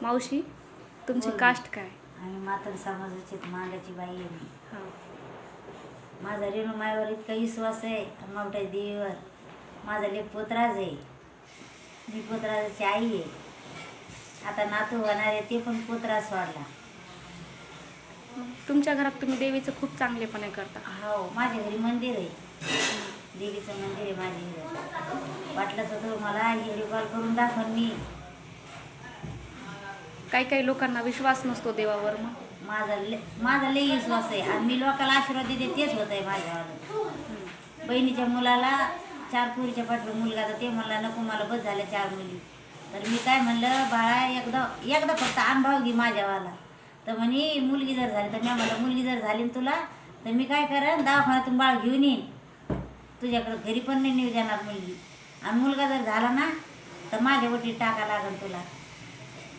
मावशी तुमची बोल. कास्ट काय? आम्ही मातंग समाजाची मांडाची बाई आहे मी. हां. माझा रेणू मायावर इतका विश्वास आहे मावट्या देवीवर. माझा लेक पोतराज आहे, मी पोतराजाची आई आहे. आता नातू होणार आहे ते पण पोतराज सोडला. तुमच्या घरात तुम्ही देवीचं खूप चांगलेपणे करता. हो, माझ्या घरी मंदिर आहे, देवीचं मंदिर आहे माझ्या घरी. वाटलं तर मला व्हिडिओ कॉल करून दाखवून मी. काही काही लोकांना विश्वास नसतो देवावर, मग माझा लई विश्वास आहे आणि मी लोकांना आशीर्वाद देते तेच होत आहे माझ्यावालं. बहिणीच्या मुलाला 4 पोरीच्या पाठीवर मुलगा, तर ते म्हणला नको मला बस झाल्या 4 मुली. तर मी काय म्हणलं बाळा एकदा फक्त अनुभव घे माझ्यावाला. तर म्हणे मुलगी जर झाली, तर मी म्हणलं मुलगी जर झाली ना तुला तर मी काय करेन दवाखान्यातून बाळ घेऊन येईन, तुझ्याकडं घरी पण नाही नेऊ देणार मुलगी. आणि मुलगा जर झाला ना तर माझ्या वटीत टाका लागेल तुला.